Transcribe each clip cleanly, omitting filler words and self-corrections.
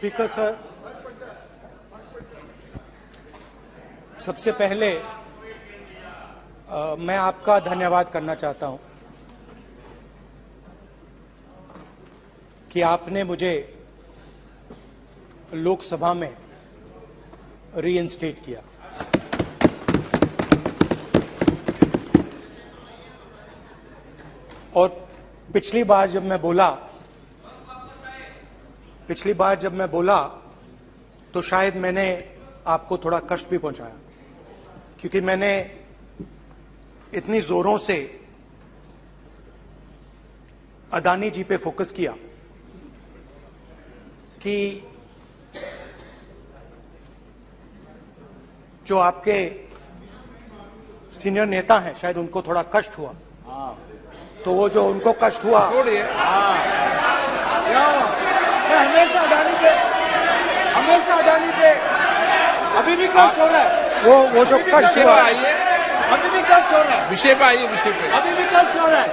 Speaker sir, सबसे पहले मैं आपका धन्यवाद करना चाहता हूं कि आपने मुझे लोकसभा में रीइंस्टेट किया। और पिछली बार जब मैं बोला तो शायद मैंने आपको थोड़ा कष्ट भी पहुंचाया, क्योंकि मैंने इतनी जोरों से अदानी जी पे फोकस किया कि जो आपके सीनियर नेता हैं शायद उनको थोड़ा कष्ट हुआ। तो वो जो उनको कष्ट हुआ, हमेशा अडानी पे अभी भी कष्ट हो रहा है। वो जो कष्ट हुआ, अभी भी कष्ट हो रहा है। विषय पे आइए, विषय पे। अभी भी कष्ट हो रहा है।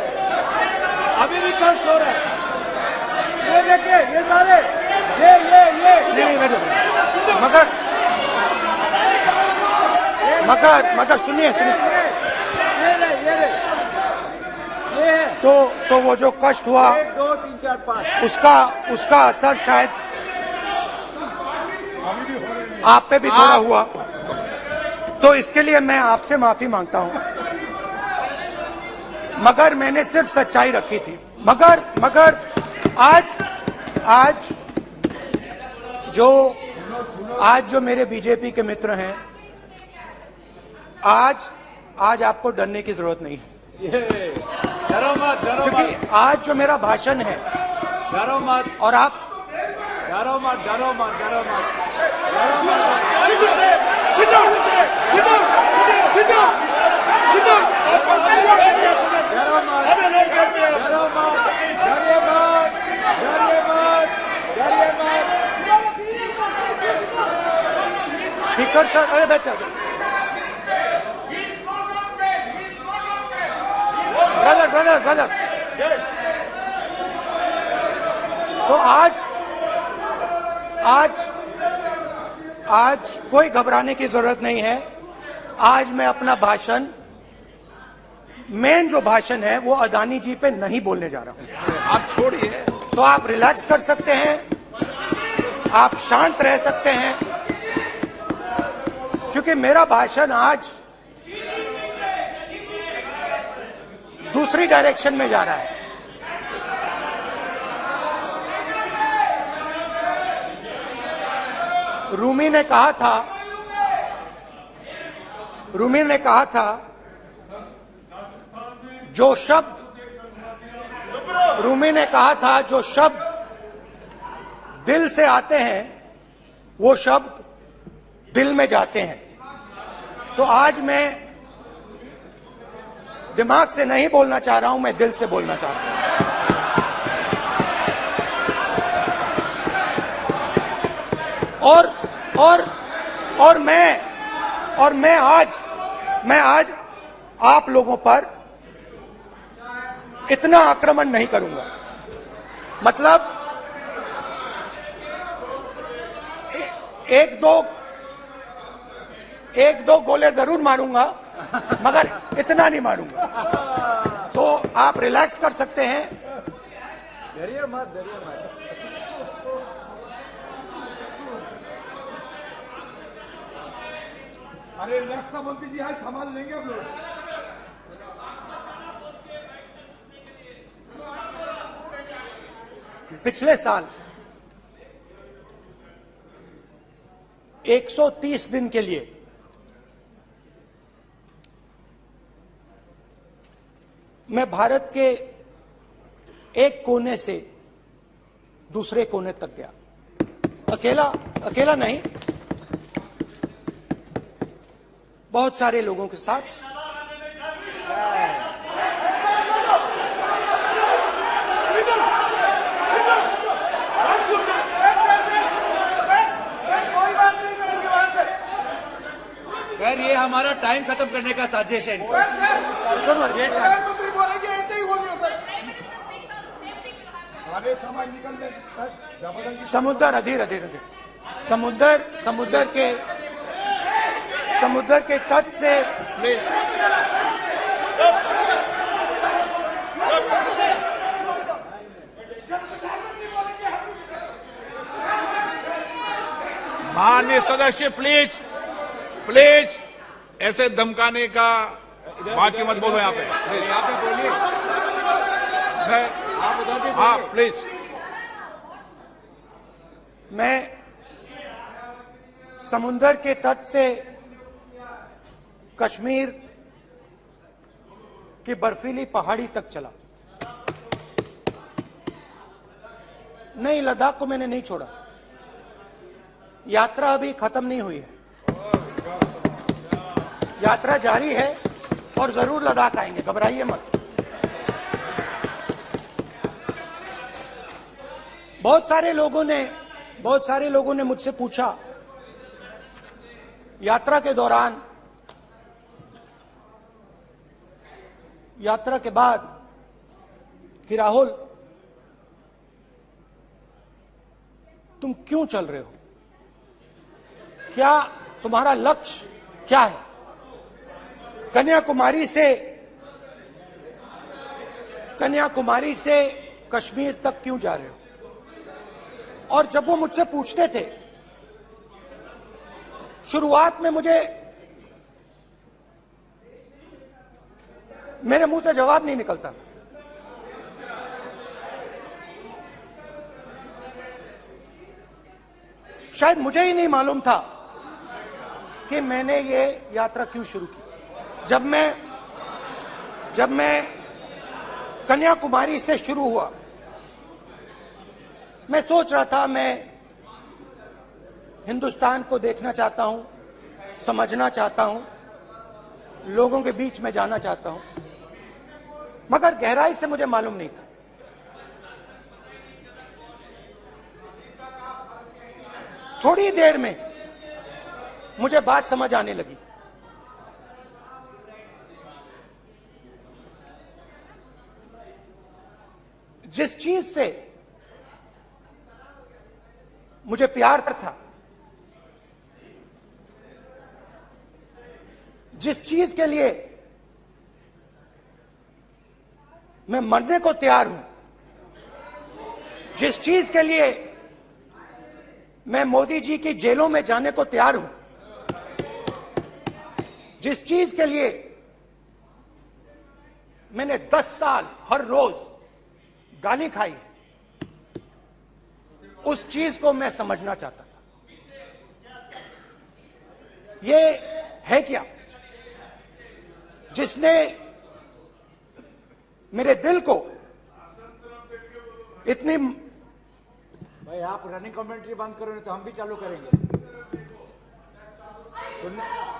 ये देखिए, ये सारे नहीं मगर सुनिए ये है। तो वो जो कष्ट हुआ 1 2 3 4 5 उसका असर शायद आप पे भी थोड़ा हुआ। तो इसके लिए मैं आपसे माफी मांगता हूं, मगर मैंने सिर्फ सच्चाई रखी थी। मगर आज जो मेरे बीजेपी के मित्र हैं, आज आपको डरने की जरूरत नहीं है, डरो मत। क्योंकि आज जो मेरा भाषण है, डरो मत। और आप डरो मत। स्पीकर सर, अरे बैठा ब्रदर। तो आज कोई घबराने की जरूरत नहीं है। आज मैं अपना भाषण, मेन जो भाषण है वो अदानी जी पे नहीं बोलने जा रहा हूं। आप छोड़िए, तो आप रिलैक्स कर सकते हैं, आप शांत रह सकते हैं, क्योंकि मेरा भाषण आज दूसरी डायरेक्शन में जा रहा है। रूमी ने कहा था जो शब्द दिल से आते हैं वो शब्द दिल में जाते हैं। तो आज मैं दिमाग से नहीं बोलना चाह रहा हूं, मैं दिल से बोलना चाह रहा हूं। और मैं आज आप लोगों पर इतना आक्रमण नहीं करूंगा। मतलब एक दो गोले जरूर मारूंगा, मगर इतना नहीं मारूंगा। तो आप रिलैक्स कर सकते हैं। डरिए मत। अरे रक्षा मंत्री जी आज संभाल लेंगे हम लोग। पिछले साल 130 दिन के लिए मैं भारत के एक कोने से दूसरे कोने तक गया। अकेला नहीं, बहुत सारे लोगों के साथ। सर, ये हमारा टाइम खत्म करने का साजिश है। प्रधानमंत्री बोलेंगे ऐसे ही हो गया सर। सारे समाज निकल गए जबरदस्ती समुद्र अधीर अधीर अधीर समुद्र के तट से माननीय सदस्य प्लीज प्लीज ऐसे धमकाने का बात की मत बोलो यहाँ पे। यहाँ पे बोलिए, आप उधर भी हाँ बोलिए। प्लीज। मैं समुद्र के तट से कश्मीर की बर्फीली पहाड़ी तक चला। नहीं, लद्दाख को मैंने नहीं छोड़ा। यात्रा अभी खत्म नहीं हुई है, यात्रा जारी है और जरूर लद्दाख आएंगे, घबराइए मत। बहुत सारे लोगों ने मुझसे पूछा यात्रा के दौरान, यात्रा के बाद कि राहुल तुम क्यों चल रहे हो, क्या तुम्हारा लक्ष्य क्या है, कन्याकुमारी से कश्मीर तक क्यों जा रहे हो। और जब वो मुझसे पूछते थे, शुरुआत में मेरे मुंह से जवाब नहीं निकलता। शायद मुझे ही नहीं मालूम था कि मैंने ये यात्रा क्यों शुरू की। जब मैं कन्याकुमारी से शुरू हुआ, मैं सोच रहा था मैं हिंदुस्तान को देखना चाहता हूं, समझना चाहता हूं, लोगों के बीच में जाना चाहता हूं, मगर गहराई से मुझे मालूम नहीं था। थोड़ी देर में मुझे बात समझ आने लगी। जिस चीज से मुझे प्यार था, जिस चीज के लिए मैं मरने को तैयार हूं, जिस चीज के लिए मैं मोदी जी की जेलों में जाने को तैयार हूं, जिस चीज के लिए मैंने 10 साल हर रोज गाली खाई, उस चीज को मैं समझना चाहता था। ये है क्या जिसने मेरे दिल को इतनी। भाई आप रनिंग कमेंट्री बंद करो, नहीं तो हम भी चालू करेंगे।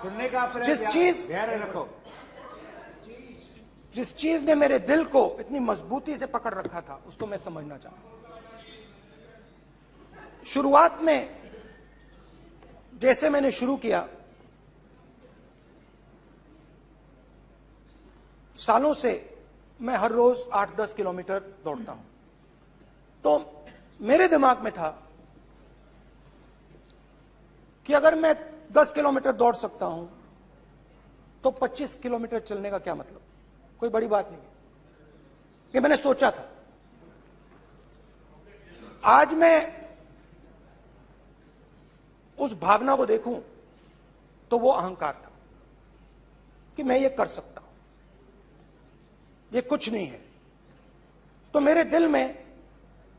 सुनने का अपने जिस चीज धैर्य रखो। जिस चीज ने मेरे दिल को इतनी मजबूती से पकड़ रखा था, उसको मैं समझना चाहता। शुरुआत में जैसे मैंने शुरू किया, सालों से मैं हर रोज 8-10 किलोमीटर दौड़ता हूं, तो मेरे दिमाग में था कि अगर मैं 10 किलोमीटर दौड़ सकता हूं तो 25 किलोमीटर चलने का क्या मतलब, कोई बड़ी बात नहीं है। ये मैंने सोचा था। आज मैं उस भावना को देखूं तो वो अहंकार था कि मैं ये कर सकता हूं, ये कुछ नहीं है। तो मेरे दिल में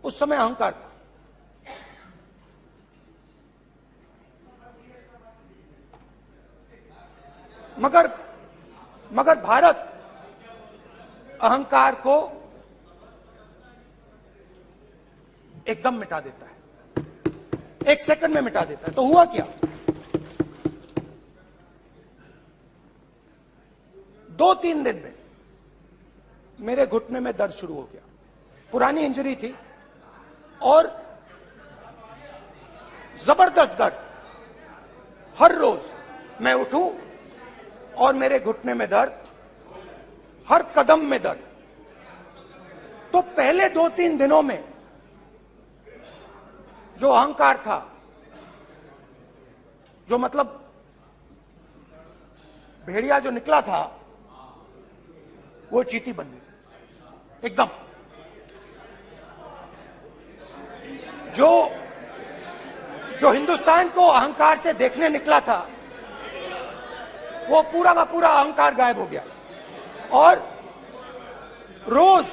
उस समय अहंकार था। मगर भारत अहंकार को एकदम मिटा देता है, 1 सेकंड में मिटा देता है। तो हुआ क्या, 2-3 दिन में मेरे घुटने में दर्द शुरू हो गया। पुरानी इंजरी थी और जबरदस्त दर्द। हर रोज मैं उठूं और मेरे घुटने में दर्द, हर कदम में दर्द। तो पहले 2-3 दिनों में जो अहंकार था, जो मतलब भेड़िया जो निकला था, वो चींटी बन गई एकदम। जो हिंदुस्तान को अहंकार से देखने निकला था, वो पूरा का पूरा अहंकार गायब हो गया। और रोज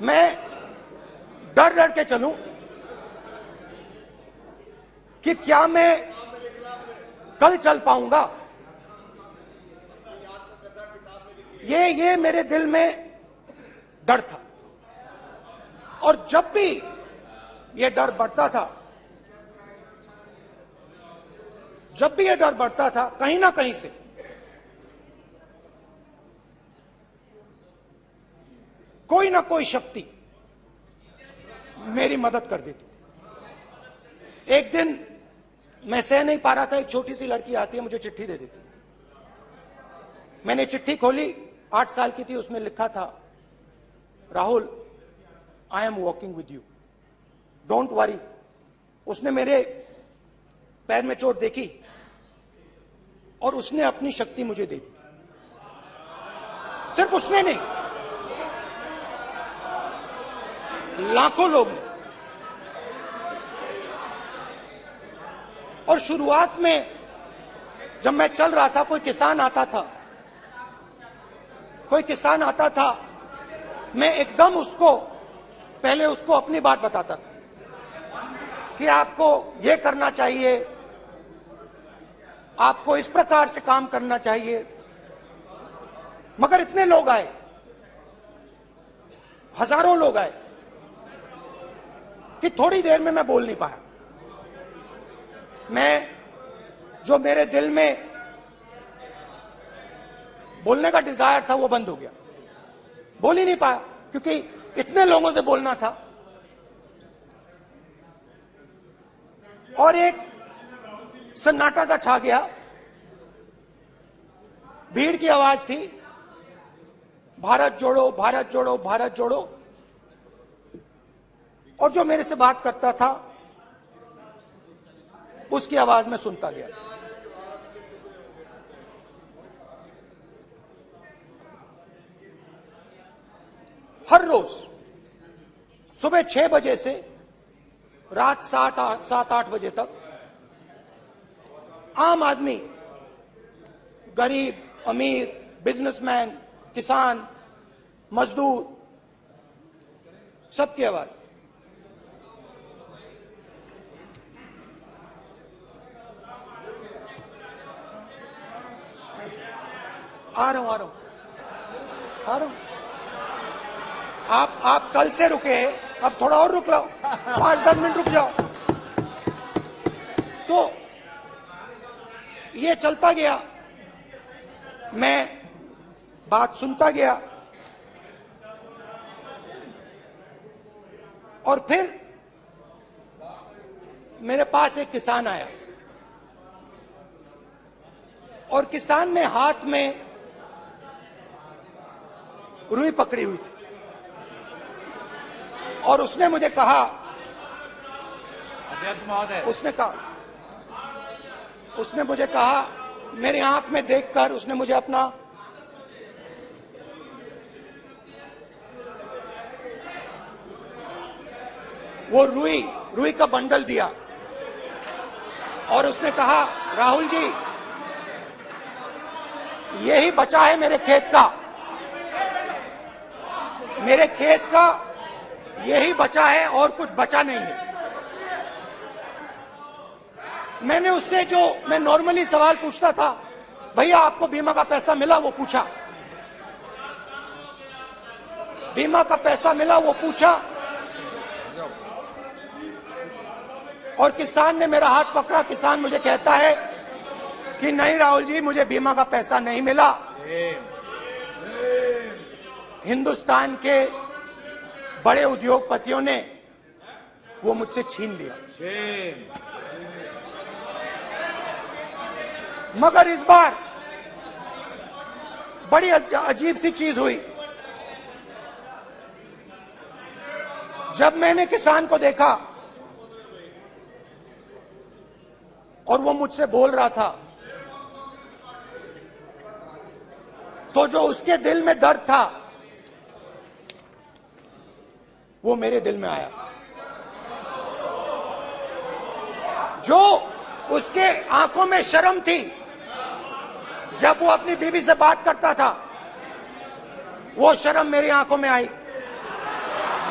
मैं डर डर के चलूं कि क्या मैं कल चल पाऊंगा। ये मेरे दिल में डर था। और जब भी ये डर बढ़ता था, कहीं ना कहीं से कोई ना कोई शक्ति मेरी मदद कर देती। एक दिन मैं सह नहीं पा रहा था, एक छोटी सी लड़की आती है, मुझे चिट्ठी दे देती। मैंने चिट्ठी खोली, 8 साल की थी, उसमें लिखा था, Rahul, I am walking with you, don't worry. उसने मेरे पैर में चोट देखी और उसने अपनी शक्ति मुझे दे दी। सिर्फ उसने नहीं, लाखों लोग ने। और शुरुआत में जब मैं चल रहा था, कोई किसान आता था, मैं एकदम पहले उसको अपनी बात बताता था कि आपको ये करना चाहिए, आपको इस प्रकार से काम करना चाहिए। मगर इतने लोग आए, हजारों लोग आए, कि थोड़ी देर में मैं बोल नहीं पाया। जो मेरे दिल में बोलने का डिजायर था, वो बंद हो गया। बोल ही नहीं पाया, क्योंकि इतने लोगों से बोलना था। और एक सन्नाटा सा छा गया, भीड़ की आवाज थी, भारत जोड़ो, भारत जोड़ो, भारत जोड़ो। और जो मेरे से बात करता था, उसकी आवाज में सुनता गया। हर रोज सुबह 6 बजे से रात 7-8 बजे तक आम आदमी, गरीब, अमीर, बिजनेसमैन, किसान, मजदूर, सबकी आवाज। आ रहा हूं। आप कल से रुके, अब थोड़ा और रुक लो, 5-10 मिनट रुक जाओ। तो ये चलता गया, मैं बात सुनता गया। और फिर मेरे पास एक किसान आया, और किसान ने हाथ में रुई पकड़ी हुई थी, और उसने मुझे कहा, अध्यक्ष महोदय, उसने मुझे कहा, मेरे आंख में देखकर उसने मुझे अपना वो रुई का बंडल दिया, और उसने कहा, राहुल जी, यही बचा है मेरे खेत का यही बचा है, और कुछ बचा नहीं है। मैंने उससे, जो मैं नॉर्मली सवाल पूछता था, भैया आपको बीमा का पैसा मिला, वो पूछा। बीमा का पैसा मिला, वो पूछा। और किसान ने मेरा हाथ पकड़ा। किसान मुझे कहता है कि नहीं राहुल जी, मुझे बीमा का पैसा नहीं मिला, हिंदुस्तान के बड़े उद्योगपतियों ने वो मुझसे छीन लिया। मगर इस बार बड़ी अजीब सी चीज हुई। जब मैंने किसान को देखा और वो मुझसे बोल रहा था, तो जो उसके दिल में दर्द था वो मेरे दिल में आया। जो उसके आंखों में शर्म थी जब वो अपनी बीवी से बात करता था, वो शर्म मेरी आंखों में आई।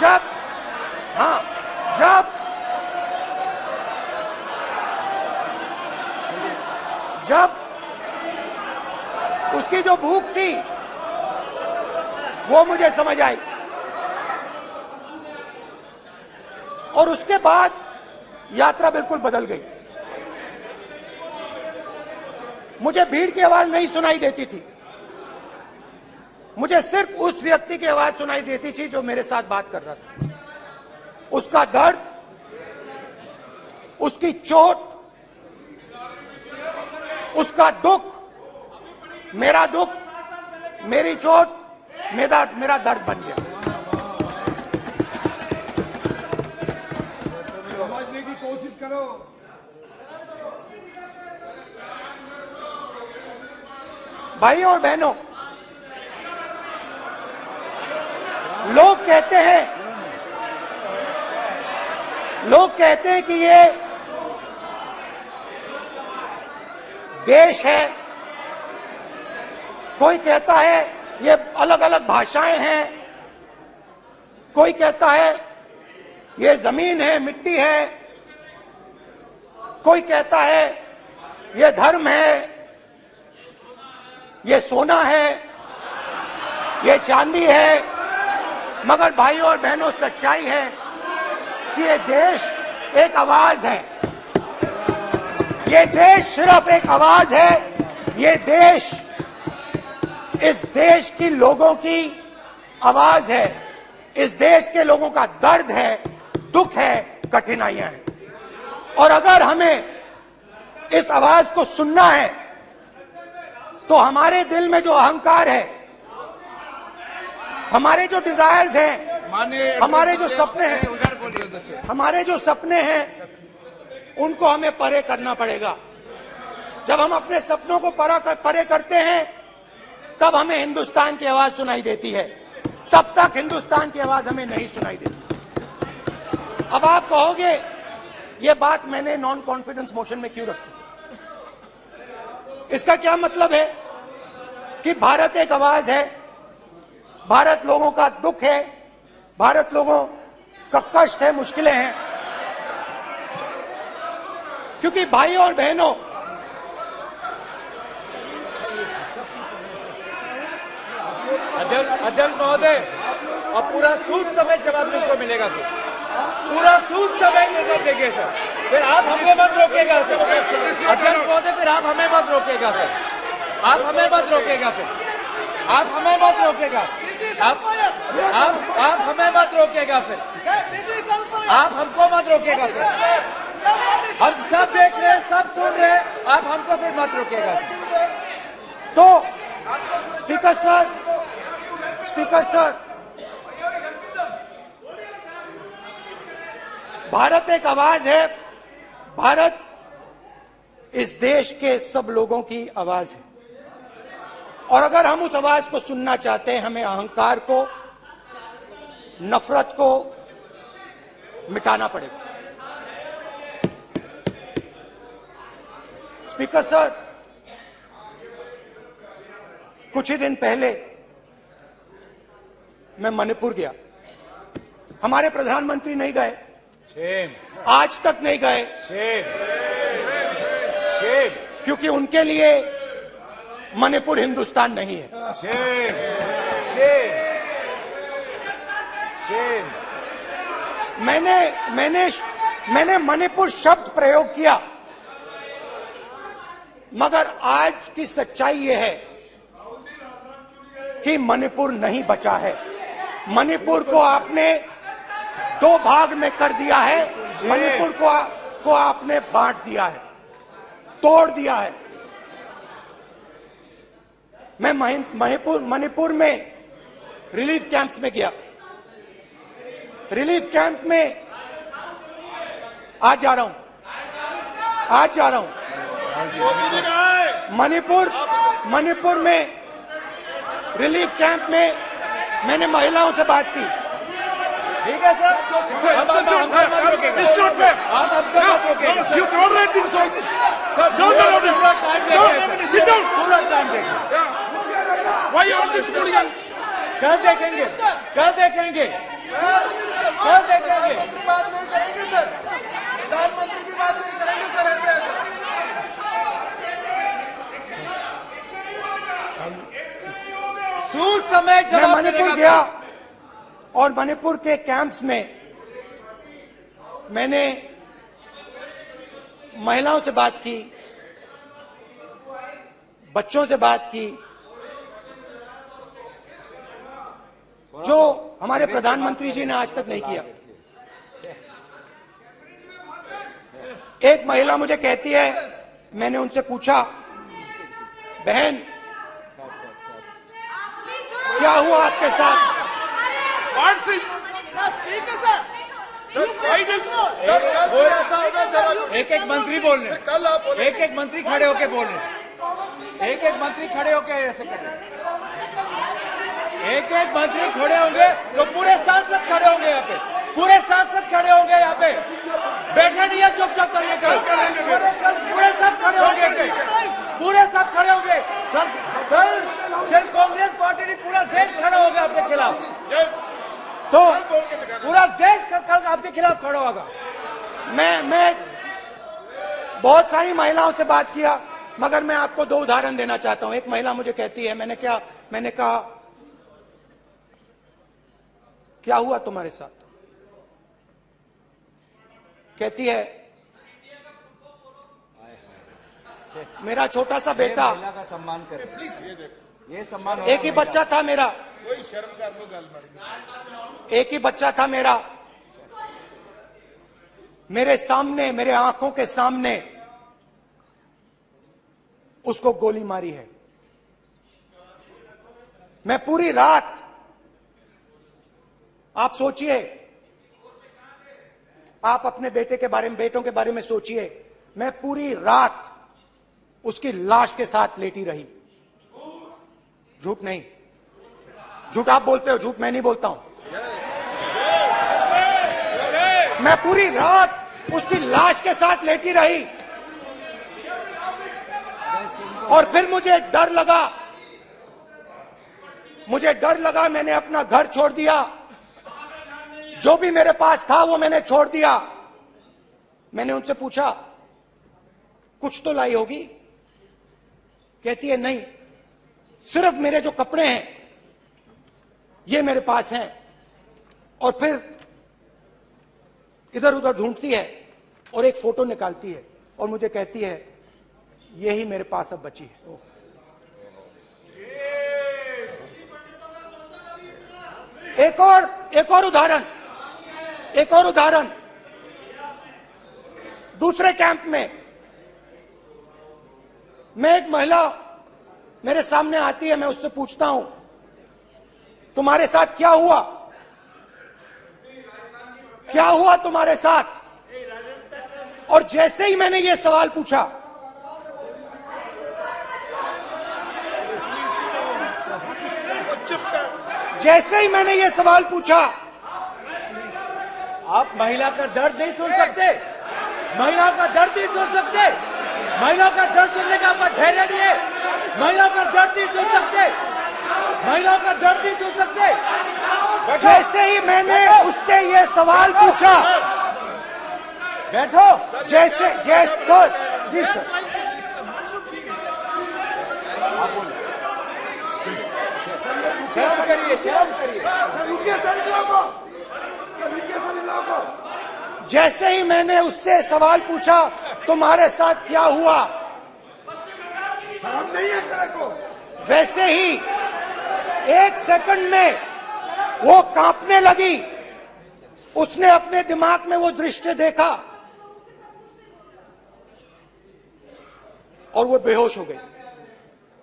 जब उसकी जो भूख थी वो मुझे समझ आई। और उसके बाद यात्रा बिल्कुल बदल गई। मुझे भीड़ की आवाज नहीं सुनाई देती थी, मुझे सिर्फ उस व्यक्ति की आवाज सुनाई देती थी जो मेरे साथ बात कर रहा था। उसका दर्द, उसकी चोट, उसका दुख, मेरा दुख, मेरी चोट, मेरा दर्द बन गया। समझने की कोशिश करो। भाइयों और बहनों, लोग कहते हैं कि ये देश है, कोई कहता है ये अलग अलग भाषाएं हैं, कोई कहता है ये जमीन है, मिट्टी है, कोई कहता है ये धर्म है, ये सोना है, ये चांदी है। मगर भाइयों और बहनों, सच्चाई है कि ये देश एक आवाज है। ये देश सिर्फ एक आवाज है। ये देश, इस देश की लोगों की आवाज है। इस देश के लोगों का दर्द है, दुख है, कठिनाइयां हैं। और अगर हमें इस आवाज को सुनना है तो हमारे दिल में जो अहंकार है, हमारे जो डिजायर्स हैं, हमारे जो सपने हैं, उनको हमें परे करना पड़ेगा। जब हम अपने सपनों को परे करते हैं, तब हमें हिंदुस्तान की आवाज सुनाई देती है। तब तक हिंदुस्तान की आवाज हमें नहीं सुनाई देती। अब आप कहोगे ये बात मैंने नॉन कॉन्फिडेंस मोशन में क्यों रखी? इसका क्या मतलब है कि भारत एक आवाज है, भारत लोगों का दुख है, भारत लोगों का कष्ट है, मुश्किलें हैं। क्योंकि भाइयों और बहनों, अध्यक्ष महोदय, और पूरा सूद समय जवाब तुमको मिलेगा, फिर पूरा सूद समय जवाब देंगे सर। फिर आप हमें मत रोकेगा सर। अध्यक्ष महोदय, फिर आप हमें मत रोकेगा सर। आप हमें मत रोकेगा, फिर आप हमें मत रोकेगा, आप हमें मत रोकेगा, फिर आप हमको मत रोकेगा सर। हम सब देख रहे हैं, सब सुन रहे हैं, आप हमको फिर मत रोकेगा सर। तो स्पीकर सर, भारत एक आवाज है। भारत इस देश के सब लोगों की आवाज है। और अगर हम उस आवाज को सुनना चाहते हैं, हमें अहंकार को, नफरत को मिटाना पड़ेगा। स्पीकर सर, कुछ ही दिन पहले मैं मणिपुर गया। हमारे प्रधानमंत्री नहीं गए, आज तक नहीं गए, क्योंकि उनके लिए मणिपुर हिंदुस्तान नहीं है। मैंने मणिपुर शब्द प्रयोग किया, मगर आज की सच्चाई यह है कि मणिपुर नहीं बचा है। मणिपुर को आपने दो भाग में कर दिया है। मणिपुर को आपने बांट दिया है, तोड़ दिया है। मैं मणिपुर में रिलीफ कैंप्स में गया। रिलीफ कैंप में आज जा रहा हूं, आज जा रहा हूं मणिपुर में रिलीफ कैंप में मैंने महिलाओं से बात की। ठीक है सर, अब आप हमको मत रोकेंगे। It's not fair. आप हमको मत रोकेंगे। You tolerate insults. Sir, Don't allow this. पूरा टाइम No, देखेंगे। sit down. पूरा टाइम देखेंगे। Yeah. Why you always hooligan? कल देखेंगे, कल देखेंगे, कल देखेंगे। बात नहीं करेंगे सर, प्रधानमंत्री की बात नहीं करेंगे सर ऐसे। सूद समय मैं जवाब मणिपुर मिलेगा। गया और मणिपुर के कैंप्स में मैंने महिलाओं से बात की, बच्चों से बात की, जो हमारे प्रधानमंत्री जी ने आज तक नहीं किया। एक महिला मुझे कहती है, मैंने उनसे पूछा, बहन क्या हुआ आपके साथ? What's this? एक एक मंत्री बोल रहे हैं, कल आप बोले एक एक मंत्री खड़े होके बोल रहे हैं, एक एक मंत्री खड़े होके ऐसे कर रहे हैं, एक एक मंत्री खड़े होंगे तो पूरे सांसद खड़े होंगे यहाँ पे, पूरे सांसद खड़े होंगे यहाँ पे, बैठे नहीं है चुपचाप करके पूरे सब खड़े होंगे, पूरे सब खड़े होंगे। कल कांग्रेस पार्टी ने पूरा देश खड़ा होगा आपके खिलाफ, तो पूरा देश कल आपके खिलाफ खड़ा होगा। मैं बहुत सारी महिलाओं से बात किया, मगर मैं आपको दो उदाहरण देना चाहता हूं। एक महिला मुझे कहती है, मैंने कहा क्या हुआ तुम्हारे साथ? कहती है, मेरा छोटा सा बेटा, महिला का सम्मान करें प्लीज, ये सम्मान। एक ही बच्चा था मेरा, एक ही बच्चा था मेरा, मेरे सामने, मेरे आंखों के सामने उसको गोली मारी है। मैं पूरी रात, आप सोचिए, आप अपने बेटों के बारे में सोचिए, मैं पूरी रात उसकी लाश के साथ लेटी रही। झूठ नहीं, झूठ आप बोलते हो, झूठ मैं नहीं बोलता हूं। मैं पूरी रात उसकी लाश के साथ लेटी रही और फिर मुझे डर लगा, मैंने अपना घर छोड़ दिया, जो भी मेरे पास था वो मैंने छोड़ दिया। मैंने उनसे पूछा, कुछ तो लाई होगी? कहती है, नहीं, सिर्फ मेरे जो कपड़े हैं ये मेरे पास हैं। और फिर इधर उधर ढूंढती है और एक फोटो निकालती है और मुझे कहती है, यही मेरे पास अब बची है। एक और उदाहरण, दूसरे कैंप में मैं, एक महिला मेरे सामने आती है, मैं उससे पूछता हूं, तुम्हारे साथ क्या हुआ? क्या हुआ तुम्हारे साथ? और जैसे ही मैंने ये सवाल पूछा, आप महिला का दर्द नहीं सुन सकते, महिला का दर्द नहीं सुन सकते, महिला का दर्द सुनने का आपका धैर्य नहीं है, महिला का दर्द नहीं सुन सकते, महिला का दर्द नहीं सुन सकते। जैसे ही मैंने उससे ये सवाल पूछा, बैठो, जैसे सर, जी सर, शर्म करिए, शर्म करिए। जैसे ही मैंने उससे सवाल पूछा, तुम्हारे साथ क्या हुआ, शर्म नहीं है तेरे को? वैसे ही 1 सेकंड में वो कांपने लगी। उसने अपने दिमाग में वो दृश्य देखा और वो बेहोश हो गई।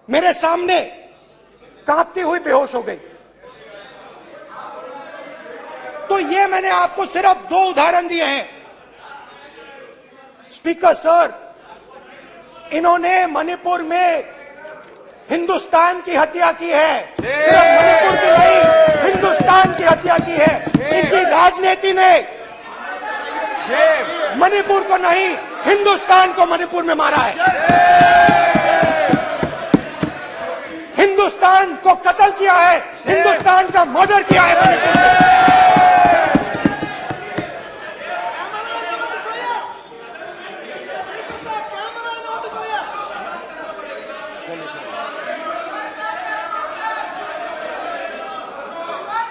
मेरे सामने कांपती हुई बेहोश हो गई। तो ये मैंने आपको सिर्फ 2 उदाहरण दिए हैं। स्पीकर सर, इन्होंने मणिपुर में हिंदुस्तान की हत्या की है, सिर्फ मणिपुर की नहीं, हिंदुस्तान की हत्या की है। इनकी राजनीति ने मणिपुर को नहीं, हिंदुस्तान को मणिपुर में मारा है। हिंदुस्तान को कत्ल किया है, हिंदुस्तान का मर्डर किया है मणिपुर में।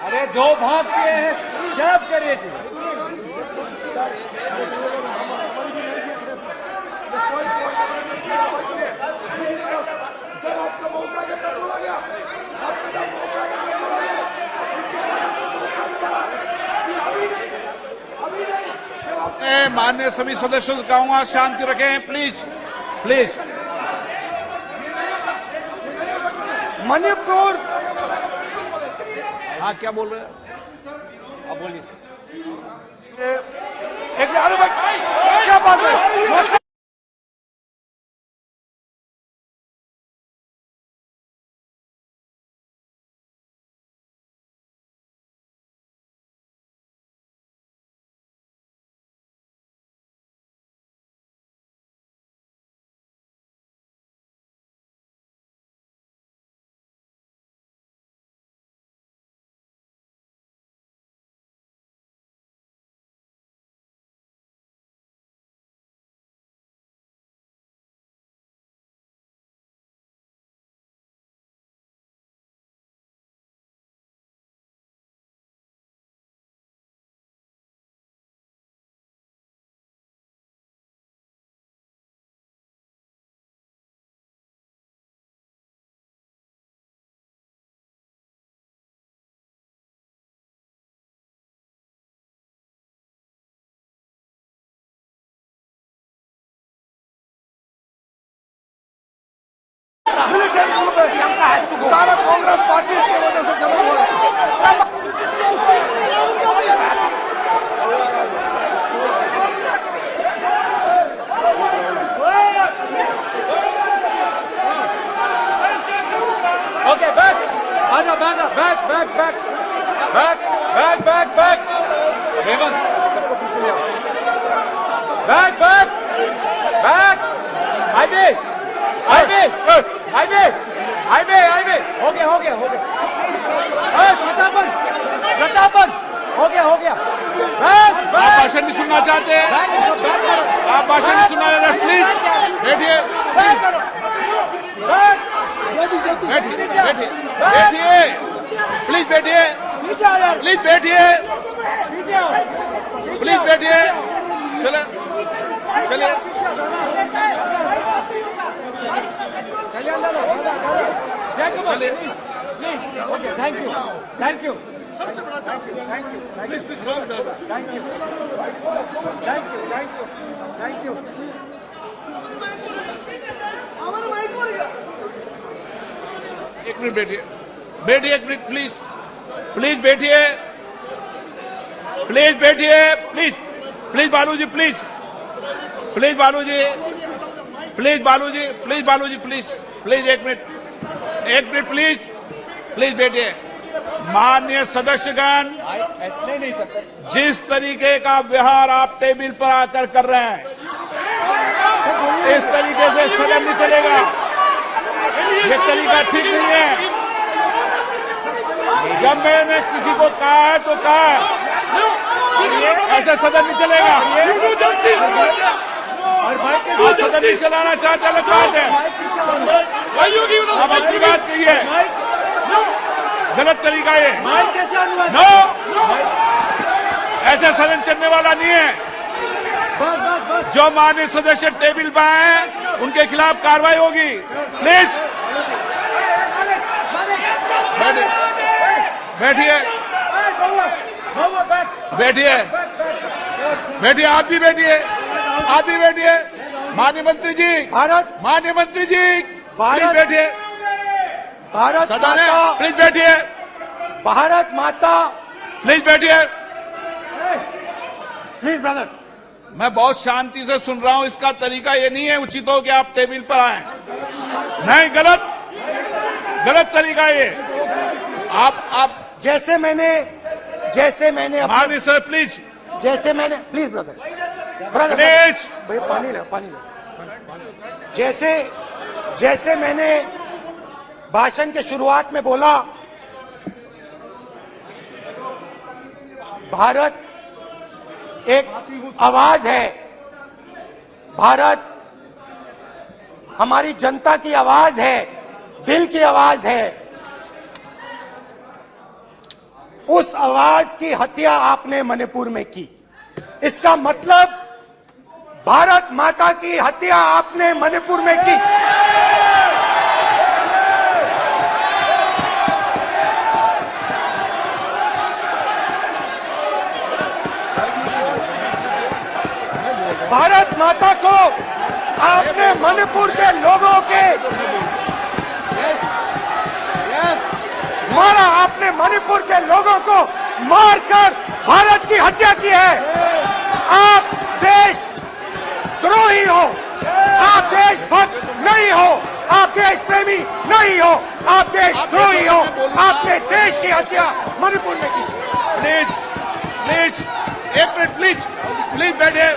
अरे 2 भाग किए हैं, शर्म करिए जी। माननीय सभी सदस्यों को कहूंगा शांति रखें, प्लीज प्लीज। मणिपुर, हाँ क्या बोल रहे हैं? अब बोलिए। एक अरे भाई क्या बात है? सारा कांग्रेस पार्टी की वजह से चला हुआ है। ओके बैक, आजा back back back back back back back Hemant सबको पीछे ले आओ। Back back back highway highway highway highway highway हो गया प्रतापन हो गया बैक आप बैक भाषण नहीं सुनना चाहते हैं? आप भाषण नहीं सुनना चाहते? प्लीज बैठिए, बैक करो बैक बैठिए बैठिए बैठिए, प्लीज बैठिए, पीछे आ यार प्लीज बैठिए, पीछे आओ प्लीज बैठिए। चले चलिए, चलिए अंदर लो चलिए प्लीज ओके थैंक यू सबसे बड़ा thank you please thank you एक मिनट बैठिए, बैठिए एक मिनट प्लीज, प्लीज बैठिए, प्लीज बैठिए, please please Baluji, please please Baluji, please Baluji, please Baluji, please एक मिनट प्लीज प्लीज बैठिए। माननीय सदस्यगण, ऐसे नहीं सकते जिस तरीके का व्यवहार आप टेबल पर आकर कर रहे हैं, इस तरीके से सदन नहीं चलेगा। ये तरीका ठीक नहीं है। जब मैंने किसी को कहा है तो कहा है, ऐसे सदन नहीं चलेगा। आप सदन नहीं चलाना चाहते, अलग बात है। आप अपनी बात कहिए, गलत तरीका ये। नो, ऐसे सदन चलने वाला नहीं है। जो माननीय सदस्य टेबल पर आए उनके खिलाफ कार्रवाई होगी। प्लीज बैठिए, बैठिए, बैठिए, आप भी बैठिए, आप भी बैठिए। माननीय मंत्री जी, माननीय मंत्री जी, प्लीज बैठिए। भारत सदन है, माता, प्लीज बैठिए, भारत माता, प्लीज बैठिए, प्लीज ब्रदर। मैं बहुत शांति से सुन रहा हूं, इसका तरीका ये नहीं है उचित हो कि आप टेबल पर आए। नहीं, गलत तरीका ये। आप जैसे मैंने माननीय sir please please brother please भैया पानी लो। जैसे मैंने भाषण के शुरुआत में बोला, भारत एक आवाज है, भारत हमारी जनता की आवाज है, दिल की आवाज है। उस आवाज की हत्या आपने मणिपुर में की। इसका मतलब भारत माता की हत्या आपने मणिपुर में की। भारत माता को आपने मणिपुर के लोगों के मारा, आपने मणिपुर के लोगों को मारकर भारत की हत्या की है। आप देशद्रोही हो, आप देशभक्त नहीं हो, आप देश प्रेमी नहीं हो, आप देशद्रोही हो। आपने देश की हत्या मणिपुर में की। प्लीज एक मिनट, प्लीज बैठिए,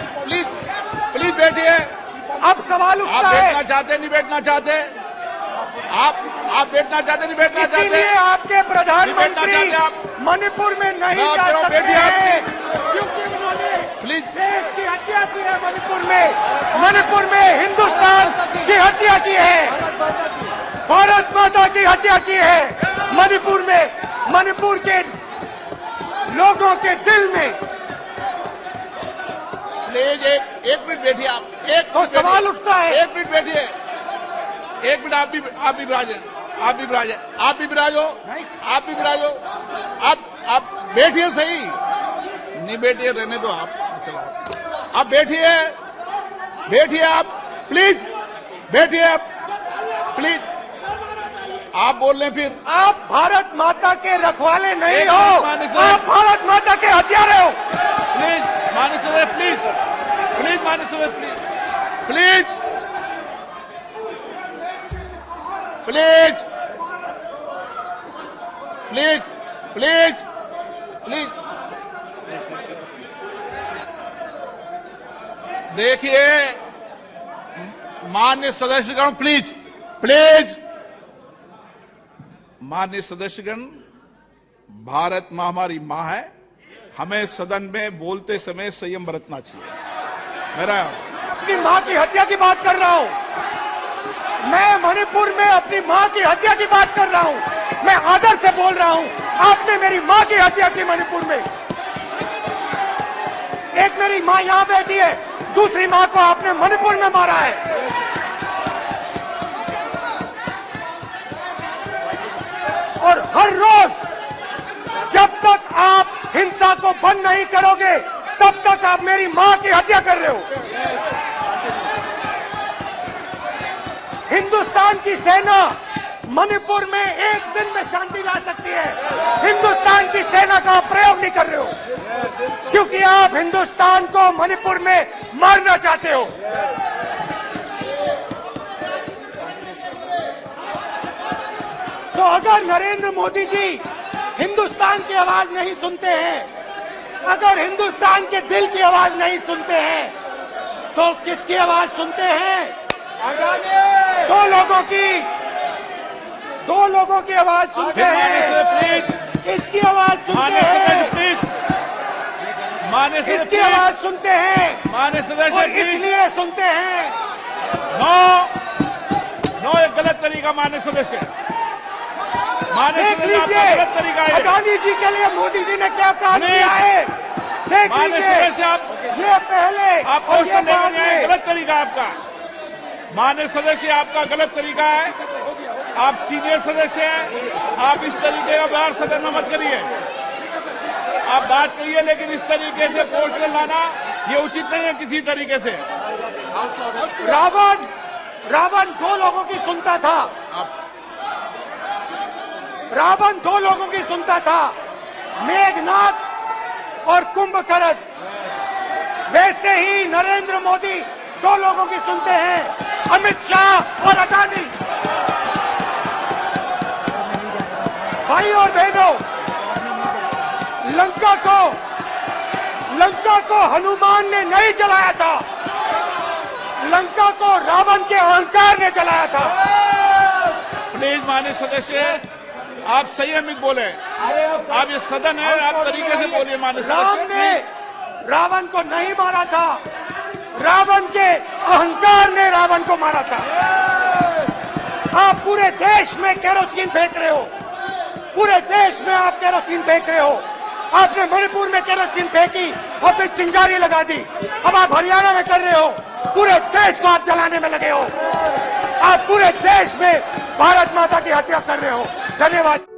प्लीज बैठिए। अब सवाल आप उठता है, बैठना चाहते नहीं बैठना चाहते? आप बैठना चाहते नहीं बैठना चाहते? इसीलिए आपके बैठना प्रधानमंत्री चाहते आप? मणिपुर में नहीं मैं जा कह रहा हूं, सकते बैठिए आप हैं, क्योंकि उन्होंने प्लीज देश की हत्या की है। मणिपुर में हिंदुस्तान की हत्या की है, भारत माता की हत्या की है। मणिपुर के लोगों के दिल में। प्लीज एक मिनट बैठिए आप। तो सवाल उठता है, एक मिनट बैठिए, एक मिनट। आप भी विराजे, आप भी विराजो। आप बैठिए सही, नहीं बैठिए रहने दो आप बैठिए आप प्लीज बैठिए आप प्लीज। आप बोल रहे हैं फिर आप भारत माता के रखवाले नहीं एक हो, मिनट माननीय सर। आप भारत माता के हत्यारे हो। प्लीज माननीय सदस्य, प्लीज माननीय सदस्य, प्लीज देखिए माननीय सदस्यगण, प्लीज माननीय सदस्यगण, भारत मां हमारी मां है, हमें सदन में बोलते समय संयम बरतना चाहिए। मेरा अपनी मां की हत्या की बात कर रहा हूं, मैं मणिपुर में अपनी मां की हत्या की बात कर रहा हूं। मैं आदर से बोल रहा हूं, आपने मेरी मां की हत्या की मणिपुर में। एक मेरी मां यहां बैठी है, दूसरी मां को आपने मणिपुर में मारा है। और हर रोज जब तक आप हिंसा को बंद नहीं करोगे, तब तक आप मेरी मां की हत्या कर रहे हो। हिंदुस्तान की सेना मणिपुर में एक दिन में शांति ला सकती है। हिंदुस्तान की सेना का आप प्रयोग नहीं कर रहे हो, क्योंकि आप हिंदुस्तान को मणिपुर में मारना चाहते हो। तो अगर नरेंद्र मोदी जी हिंदुस्तान की आवाज नहीं सुनते हैं, अगर हिंदुस्तान के दिल की आवाज नहीं सुनते हैं, तो किसकी आवाज सुनते हैं? दो लोगों की आवाज सुनते हैं। किसकी आवाज सुनते हैं? किसकी आवाज सुनते हैं? माननीय सदस्य, और इसलिए सुनते हैं। नो एक गलत तरीका माननीय सदस्य, देख लीजिए गलत तरीका है। अडानी जी के लिए मोदी जी ने क्या काम किया है, देख लीजिए। ये पहले आप और ये बाद में। गलत तरीका आपका माननीय सदस्य, आपका गलत तरीका है। आप सीनियर सदस्य हैं, आप इस तरीके का व्यवहार सदन में मत करिए। आप बात करिए, लेकिन इस तरीके से पोस्टर लाना ये उचित नहीं है किसी तरीके से। रावण दो लोगों की सुनता था, रावण दो लोगों की सुनता था, मेघनाथ और कुंभकर्ण। वैसे ही नरेंद्र मोदी दो लोगों की सुनते हैं, अमित शाह और अडानी। भाई और बहनों, लंका को हनुमान ने नहीं जलाया था, लंका को रावण के अहंकार ने जलाया था। प्लीज माननीय सदस्य, आप संयमित बोले। आप ये सदन है, आप तरीके से बोलिए माननीय राम सदस्य। ने रावण को नहीं मारा था, रावण के अहंकार ने रावण को मारा था। आप पूरे देश में केरोसिन फेंक रहे हो, पूरे देश में आप केरोसिन फेंक रहे हो। आपने मणिपुर में केरोसिन फेंकी, आपने चिंगारी लगा दी। अब आप हरियाणा में कर रहे हो, पूरे देश को आप जलाने में लगे हो। आप पूरे देश में भारत माता की हत्या कर रहे हो। धन्यवाद।